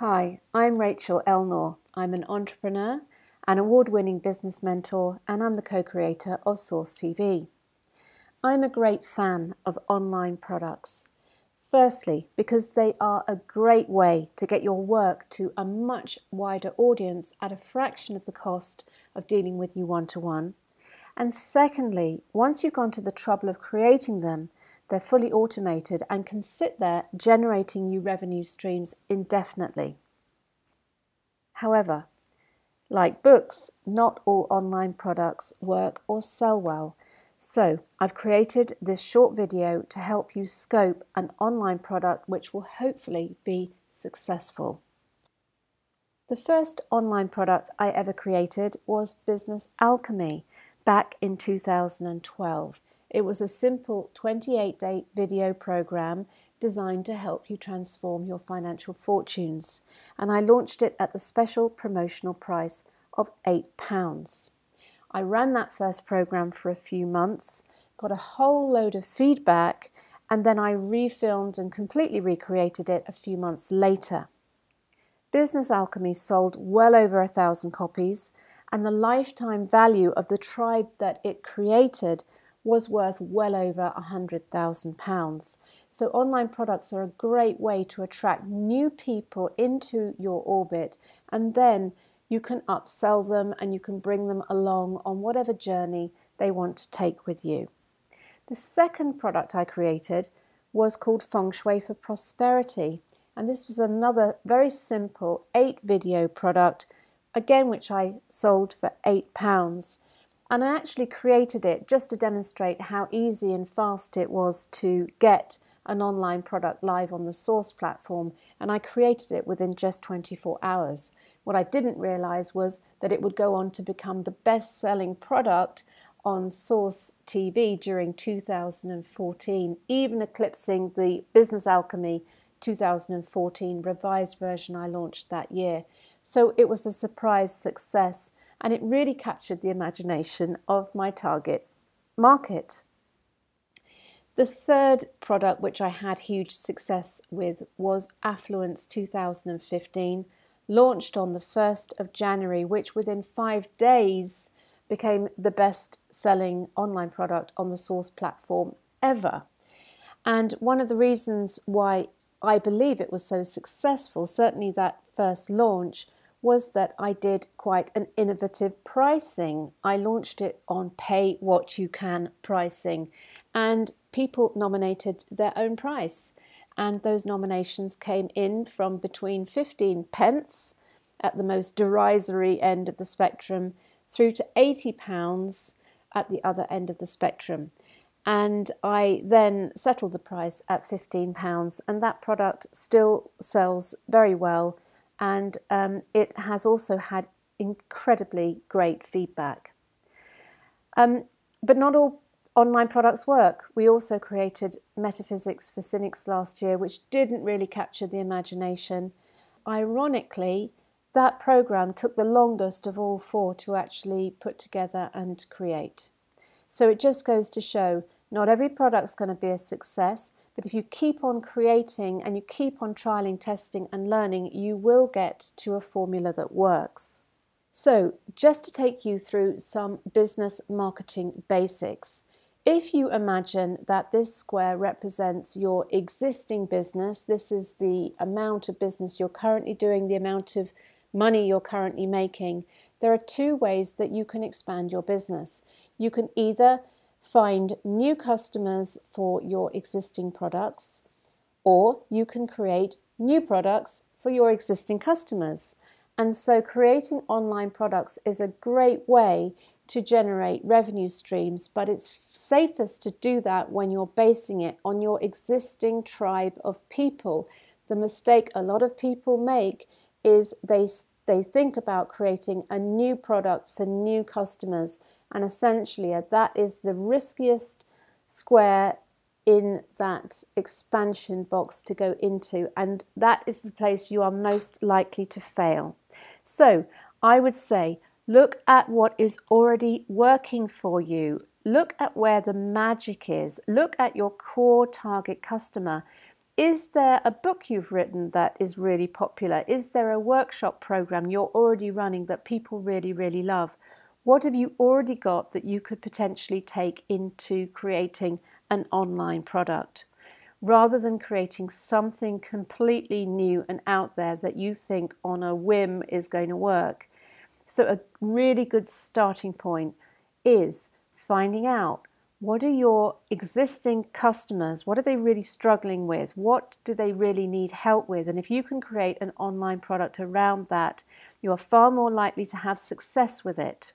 Hi, I'm Rachel Elnaugh. I'm an entrepreneur, an award-winning business mentor, and I'm the co-creator of Source TV. I'm a great fan of online products. Firstly, because they are a great way to get your work to a much wider audience at a fraction of the cost of dealing with you one-to-one. And secondly, once you've gone to the trouble of creating them, they're fully automated and can sit there generating you revenue streams indefinitely. However, like books, not all online products work or sell well. So I've created this short video to help you scope an online product which will hopefully be successful. The first online product I ever created was Business Alchemy back in 2012. It was a simple 28-day video program designed to help you transform your financial fortunes, and I launched it at the special promotional price of £8. I ran that first program for a few months, got a whole load of feedback, and then I refilmed and completely recreated it a few months later. Business Alchemy sold well over 1,000 copies, and the lifetime value of the tribe that it created was worth well over £100,000. So online products are a great way to attract new people into your orbit, and then you can upsell them and you can bring them along on whatever journey they want to take with you. The second product I created was called Feng Shui for Prosperity, and this was another very simple 8-video product, again which I sold for £8. And I actually created it just to demonstrate how easy and fast it was to get an online product live on the Source platform, and I created it within just 24 hours. What I didn't realize was that it would go on to become the best-selling product on Source TV during 2014, even eclipsing the Business Alchemy 2014 revised version I launched that year. So it was a surprise success, and it really captured the imagination of my target market. The third product which I had huge success with was Affluence 2015, launched on the 1st of January, which within 5 days became the best-selling online product on the Source platform ever. And one of the reasons why I believe it was so successful, certainly that first launch, was that I did quite an innovative pricing. I launched it on pay what you can pricing, and people nominated their own price. And those nominations came in from between 15 pence at the most derisory end of the spectrum through to £80 at the other end of the spectrum. And I then settled the price at £15, and that product still sells very well, and it has also had incredibly great feedback. But not all online products work. We also created Metaphysics for Cynics last year, which didn't really capture the imagination. Ironically, that program took the longest of all 4 to actually put together and create. So it just goes to show not every product's going to be a success, but if you keep on creating and you keep on trialing, testing and learning, you will get to a formula that works. So just to take you through some business marketing basics. If you imagine that this square represents your existing business, this is the amount of business you're currently doing, the amount of money you're currently making, there are 2 ways that you can expand your business. You can either find new customers for your existing products, or you can create new products for your existing customers. And so creating online products is a great way to generate revenue streams, but it's safest to do that when you're basing it on your existing tribe of people. The mistake a lot of people make is they think about creating a new product for new customers, and essentially that is the riskiest square in that expansion box to go into, and that is the place you are most likely to fail. So I would say look at what is already working for you. Look at where the magic is. Look at your core target customer Is there a book you've written that is really popular? Is there a workshop program you're already running that people really, really love? What have you already got that you could potentially take into creating an online product, rather than creating something completely new and out there that you think on a whim is going to work? So a really good starting point is finding out, what are your existing customers? What are they really struggling with? What do they really need help with? And if you can create an online product around that, you are far more likely to have success with it.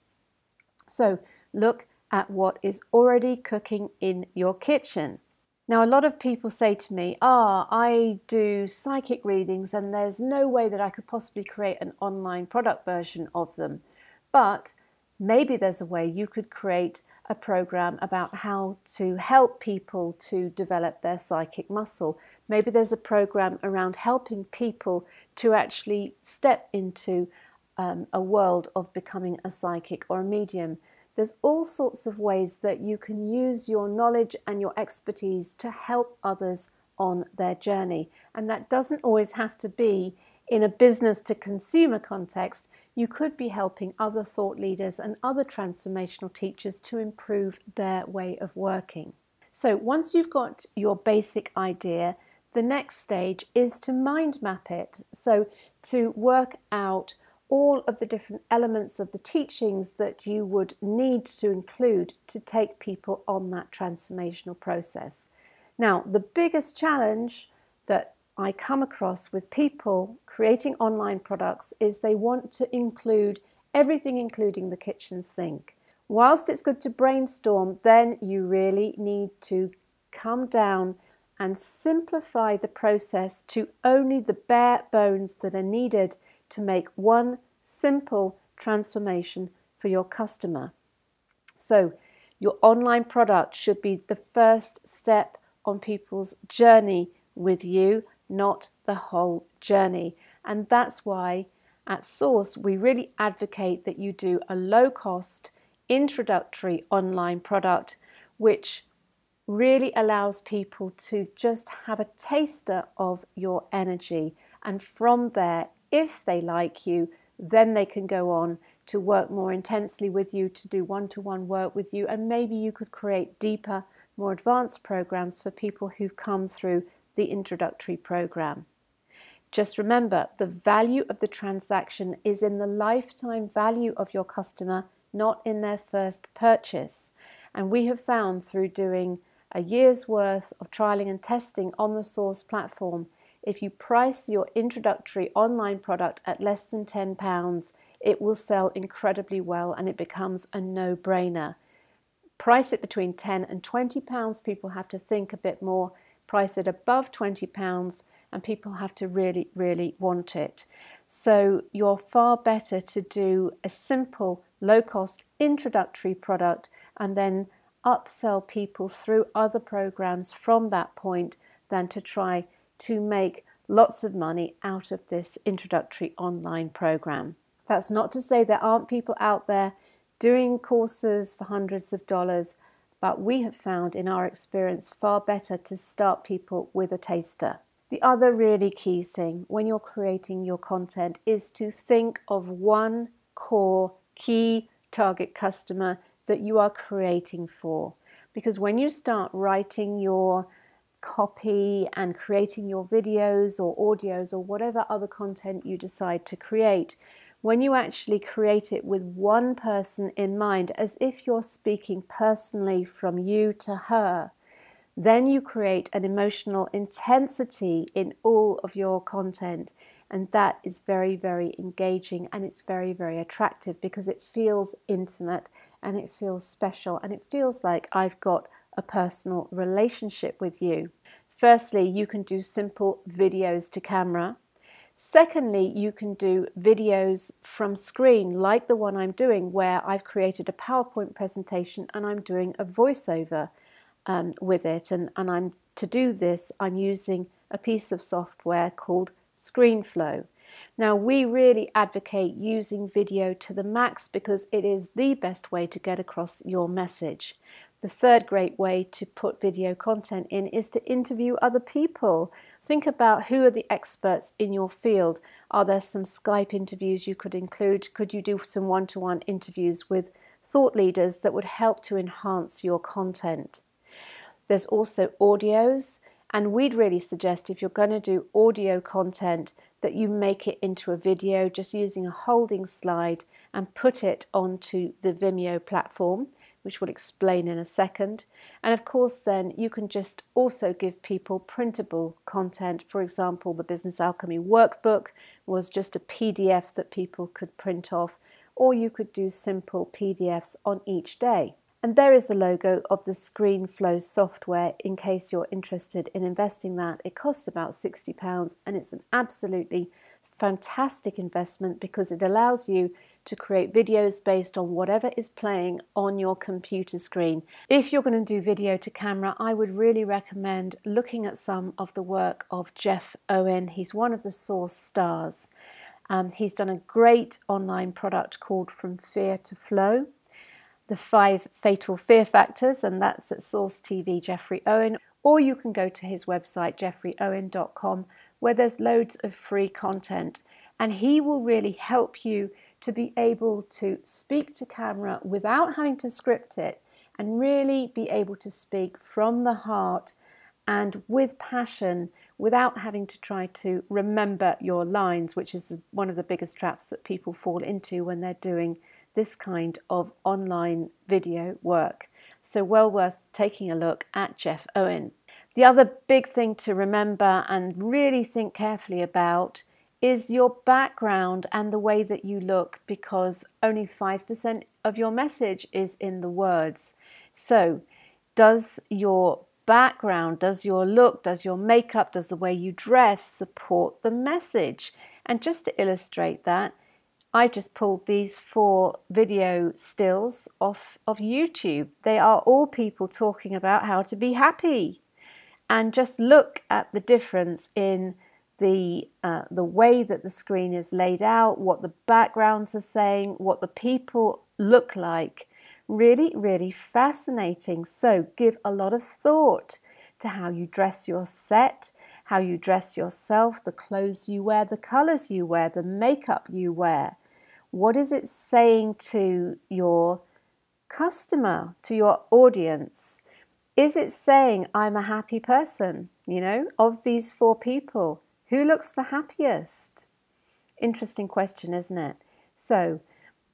So look at what is already cooking in your kitchen. Now, a lot of people say to me, I do psychic readings and there's no way that I could possibly create an online product version of them. But maybe there's a way you could create a program about how to help people to develop their psychic muscle. Maybe there's a program around helping people to actually step into a world of becoming a psychic or a medium. There's all sorts of ways that you can use your knowledge and your expertise to help others on their journey. And that doesn't always have to be in a business to consumer context. You could be helping other thought leaders and other transformational teachers to improve their way of working. So once you've got your basic idea, the next stage is to mind map it. So to work out all of the different elements of the teachings that you would need to include to take people on that transformational process. Now, the biggest challenge that I come across with people creating online products is they want to include everything, including the kitchen sink. Whilst it's good to brainstorm, then you really need to come down and simplify the process to only the bare bones that are needed to make one simple transformation for your customer. So your online product should be the first step on people's journey with you, not the whole journey. And that's why at Source we really advocate that you do a low-cost introductory online product which really allows people to just have a taster of your energy, and from there, if they like you, then they can go on to work more intensely with you, to do one-to-one work with you, and maybe you could create deeper, more advanced programs for people who've come through the introductory program. Just remember, the value of the transaction is in the lifetime value of your customer, not in their first purchase. And we have found through doing a year's worth of trialing and testing on the Source platform, if you price your introductory online product at less than £10, it will sell incredibly well and it becomes a no-brainer. Price it between £10 and £20, people have to think a bit more. Price it above £20 and people have to really, really want it. So you're far better to do a simple, low-cost introductory product and then upsell people through other programs from that point than to try to make lots of money out of this introductory online program. That's not to say there aren't people out there doing courses for hundreds of dollars, but we have found in our experience far better to start people with a taster. The other really key thing when you're creating your content is to think of one core key target customer that you are creating for. Because when you start writing your copy and creating your videos or audios or whatever other content you decide to create, when you actually create it with one person in mind, as if you're speaking personally from you to her, then you create an emotional intensity in all of your content, and that is very, very engaging, and it's very, very attractive because it feels intimate and it feels special and it feels like I've got a personal relationship with you. Firstly, you can do simple videos to camera. Secondly, you can do videos from screen like the one I'm doing, where I've created a PowerPoint presentation and I'm doing a voiceover with it. And to do this, I'm using a piece of software called ScreenFlow. Now, we really advocate using video to the max because it is the best way to get across your message. The third great way to put video content in is to interview other people. Think about who are the experts in your field. Are there some Skype interviews you could include? Could you do some one-to-one interviews with thought leaders that would help to enhance your content? There's also audios, and we'd really suggest if you're going to do audio content that you make it into a video just using a holding slide and put it onto the Vimeo platform, which we'll explain in a second. And of course then you can just also give people printable content. For example, the Business Alchemy workbook was just a PDF that people could print off, or you could do simple PDFs on each day. And there is the logo of the ScreenFlow software in case you're interested in investing that. It costs about £60 and it's an absolutely fantastic investment because it allows you to create videos based on whatever is playing on your computer screen. If you're going to do video to camera, I would really recommend looking at some of the work of Jeff Owen. He's one of the Source stars. He's done a great online product called From Fear to Flow, the 5 fatal fear factors, and that's at Source TV Jeffrey Owen. Or you can go to his website jeffreyowen.com, where there's loads of free content, and he will really help you to be able to speak to camera without having to script it and really be able to speak from the heart and with passion without having to try to remember your lines, which is one of the biggest traps that people fall into when they're doing this kind of online video work. So well worth taking a look at Jeff Owen. The other big thing to remember and really think carefully about is your background and the way that you look, because only 5% of your message is in the words. So does your background, does your look, does your makeup, does the way you dress support the message? And just to illustrate that, I just pulled these 4 video stills off of YouTube. They are all people talking about how to be happy. And just look at the difference in the way that the screen is laid out, what the backgrounds are saying, what the people look like. Really, really fascinating. So give a lot of thought to how you dress your set, how you dress yourself, the clothes you wear, the colours you wear, the makeup you wear. What is it saying to your customer, to your audience? Is it saying, I'm a happy person? You know, of these 4 people, who looks the happiest? Interesting question, isn't it? So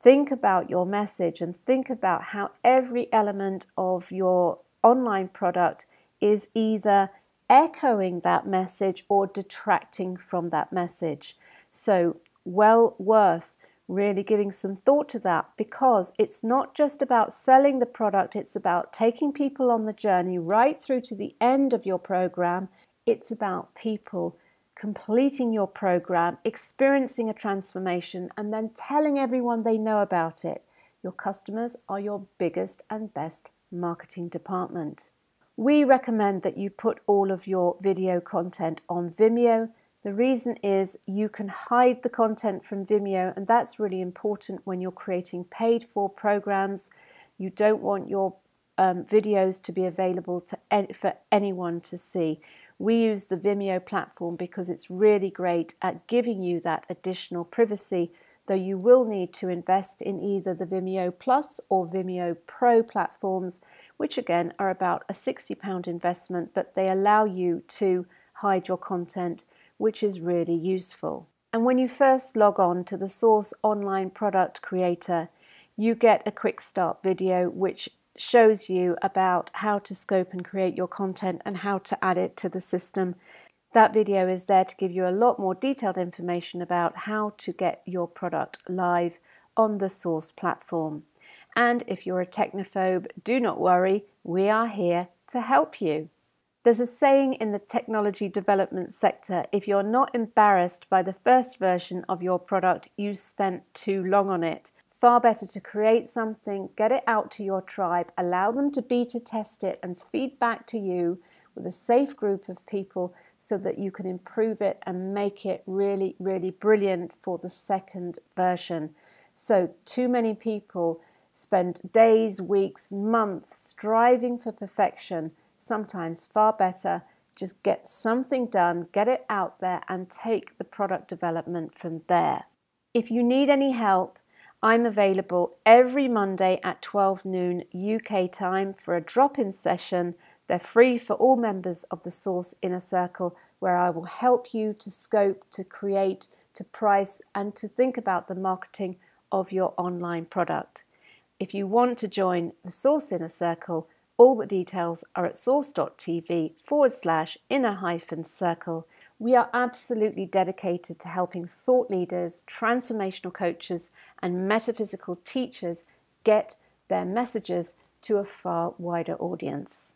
think about your message and think about how every element of your online product is either echoing that message or detracting from that message. So well worth really giving some thought to that, because it's not just about selling the product, it's about taking people on the journey right through to the end of your program. It's about people completing your program, experiencing a transformation, and then telling everyone they know about it. Your customers are your biggest and best marketing department. We recommend that you put all of your video content on Vimeo. The reason is you can hide the content from Vimeo, and that's really important when you're creating paid for programs. You don't want your videos to be available for anyone to see. We use the Vimeo platform because it's really great at giving you that additional privacy, though you will need to invest in either the Vimeo Plus or Vimeo Pro platforms, which again are about a £60 investment, but they allow you to hide your content, which is really useful. And when you first log on to the Source Online Product Creator, you get a quick start video which shows you about how to scope and create your content and how to add it to the system. That video is there to give you a lot more detailed information about how to get your product live on the Source platform. And if you're a technophobe, do not worry, we are here to help you. There's a saying in the technology development sector, if you're not embarrassed by the first version of your product, you spent too long on it. Far better to create something, get it out to your tribe, allow them to beta test it and feed back to you with a safe group of people so that you can improve it and make it really, really brilliant for the second version. So too many people spend days, weeks, months striving for perfection, sometimes far better. Just get something done, get it out there, and take the product development from there. If you need any help, I'm available every Monday at 12 noon UK time for a drop-in session. They're free for all members of the Source Inner Circle, where I will help you to scope, to create, to price, and to think about the marketing of your online product. If you want to join the Source Inner Circle, all the details are at source.tv/inner-circle. We are absolutely dedicated to helping thought leaders, transformational coaches, and metaphysical teachers get their messages to a far wider audience.